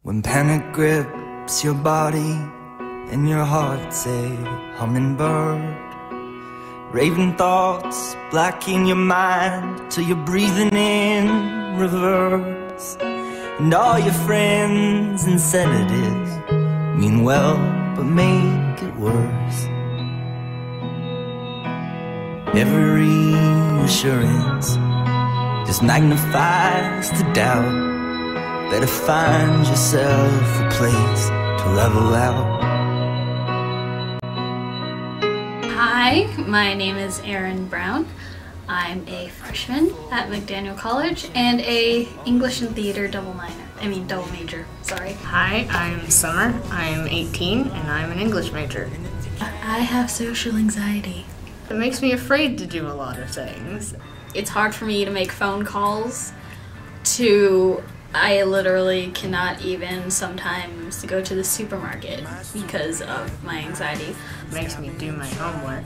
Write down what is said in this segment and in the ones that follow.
When panic grips your body and your heart's a hummingbird, raving thoughts blacking your mind till you're breathing in reverse, and all your friends and sedatives mean well but make it worse. Every assurance just magnifies the doubt. Better find yourself a place to level out. Hi, my name is Erin Brown. I'm a freshman at McDaniel College and a English and Theater double major, sorry. Hi, I'm Summer. I'm 18 and I'm an English major. I have social anxiety. It makes me afraid to do a lot of things. It's hard for me to make phone calls I literally cannot even sometimes go to the supermarket because of my anxiety. It makes me do my homework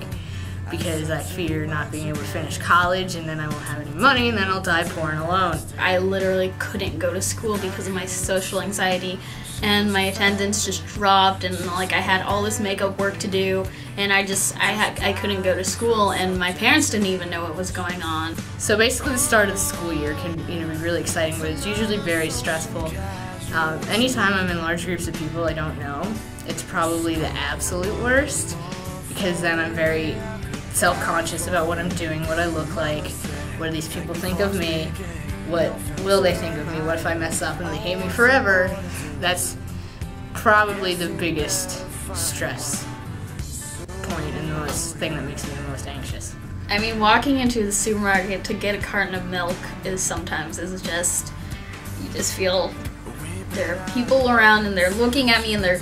because I fear not being able to finish college and then I won't have any money and then I'll die poor and alone. I literally couldn't go to school because of my social anxiety, and my attendance just dropped, and like I had all this makeup work to do, and I couldn't go to school, and my parents didn't even know what was going on. So basically the start of the school year can be really exciting, but it's usually very stressful. Anytime I'm in large groups of people I don't know, it's probably the absolute worst, because then I'm very self-conscious about what I'm doing, what I look like, what do these people think of me, what will they think of me, what if I mess up and they hate me forever. That's probably the biggest stress point and the most thing that makes me the most anxious. I mean, walking into the supermarket to get a carton of milk you just feel there are people around and they're looking at me and they're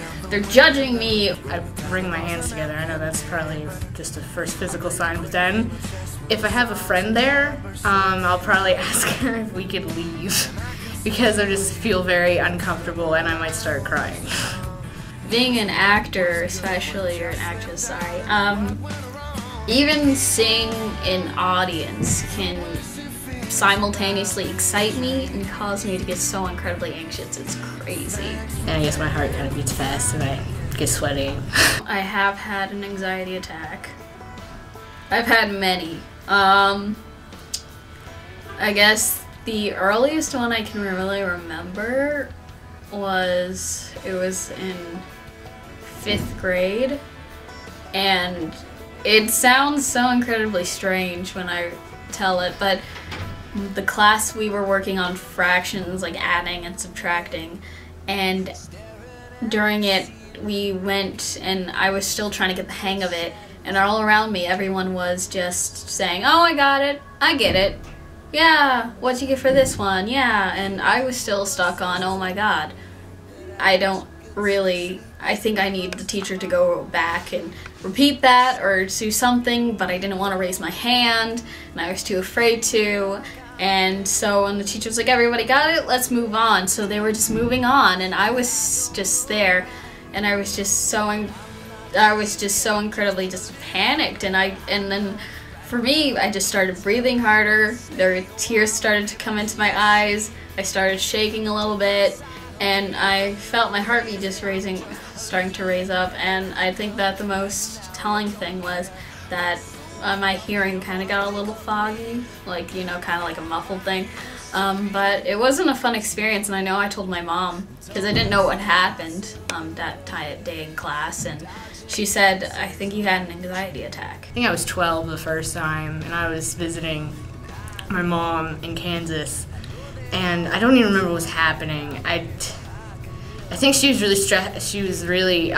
judging me. I bring my hands together. I know that's probably just a first physical sign, but then if I have a friend there, I'll probably ask her if we could leave because I just feel very uncomfortable and I might start crying. Being an actor, especially, or an actress, sorry, even seeing an audience can simultaneously excite me and cause me to get so incredibly anxious. It's crazy. And I guess my heart kind of beats fast and I get sweaty. I have had an anxiety attack. I've had many. I guess the earliest one I can really remember was in 5th grade, and it sounds so incredibly strange when I tell it, but the class we were working on fractions, like adding and subtracting, and during it we went and I was still trying to get the hang of it, and all around me everyone was just saying, "Oh, I got it, I get it, yeah, what'd you get for this one, yeah," and I was still stuck on, "Oh my god, I think I need the teacher to go back and repeat that or do something," but I didn't want to raise my hand and I was too afraid to. And so when the teacher was like, "Everybody got it, let's move on," so they were just moving on and I was just there and I was just so incredibly just panicked, and then for me I just started breathing harder, there were tears started to come into my eyes, I started shaking a little bit, and I felt my heartbeat just starting to raise up, and I think that the most telling thing was that my hearing kind of got a little foggy, like, kind of like a muffled thing, but it wasn't a fun experience, and I know I told my mom, because I didn't know what happened that day in class, and she said, "I think you had an anxiety attack." I think I was 12 the first time, and I was visiting my mom in Kansas, and I don't even remember what was happening. I think she was really stressed. She was really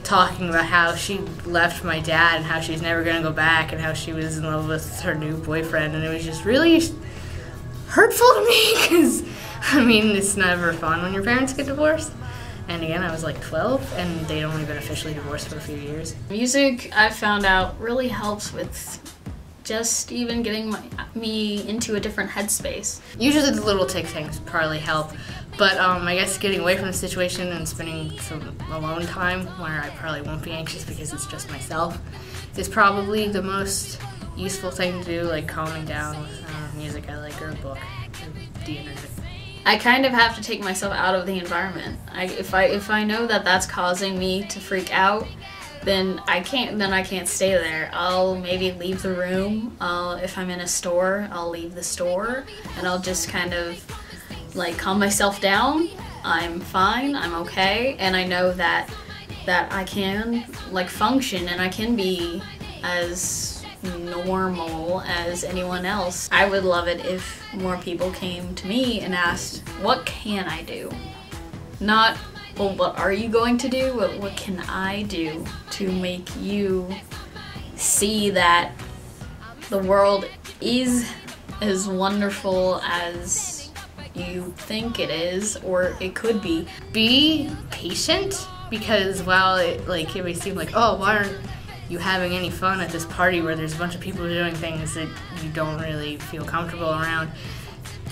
talking about how she left my dad and how she's never going to go back and how she was in love with her new boyfriend, and it was just really hurtful to me because, it's never fun when your parents get divorced. And again, I was like 12 and they'd only been officially divorced for a few years. Music, I found out, really helps with just even getting me into a different headspace. Usually the little tick things probably help, but I guess getting away from the situation and spending some alone time where I probably won't be anxious because it's just myself is probably the most useful thing to do, like calming down with music I like or a book to de-energize. I kind of have to take myself out of the environment. If I know that that's causing me to freak out, then I can't stay there. I'll maybe leave the room. If I'm in a store, I'll leave the store, and I'll just kind of like calm myself down. I'm fine, I'm okay, and I know that I can like function and I can be as normal as anyone else. I would love it if more people came to me and asked, what can I do? Not, well, what are you going to do? What can I do to make you see that the world is as wonderful as you think it is, or it could be. Be patient, because while it may seem like, oh, why aren't you having any fun at this party where there's a bunch of people doing things that you don't really feel comfortable around,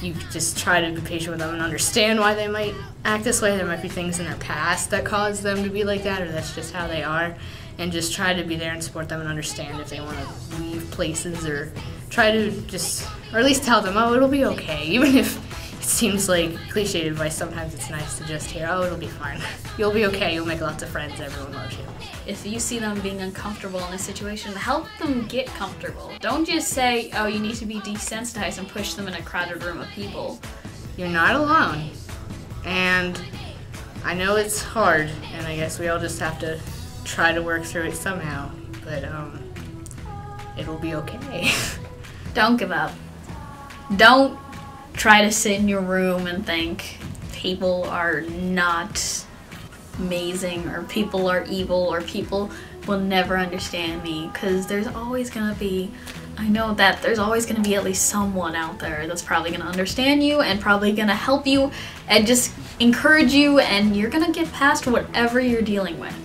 you just try to be patient with them and understand why they might act this way. There might be things in their past that cause them to be like that, or that's just how they are, and just try to be there and support them and understand if they want to leave places, or try to just, or at least tell them, oh, it'll be okay, even if it seems like cliched advice. Sometimes it's nice to just hear, oh, it'll be fine. You'll be okay, you'll make lots of friends, everyone loves you. If you see them being uncomfortable in a situation, help them get comfortable. Don't just say, oh, you need to be desensitized and push them in a crowded room of people. You're not alone. And I know it's hard, and I guess we all just have to try to work through it somehow, but it'll be okay. Don't give up. Don't try to sit in your room and think people are not amazing, or people are evil, or people will never understand me, because there's always gonna be, I know that there's always gonna be at least someone out there that's probably gonna understand you and probably gonna help you and just encourage you, and you're gonna get past whatever you're dealing with.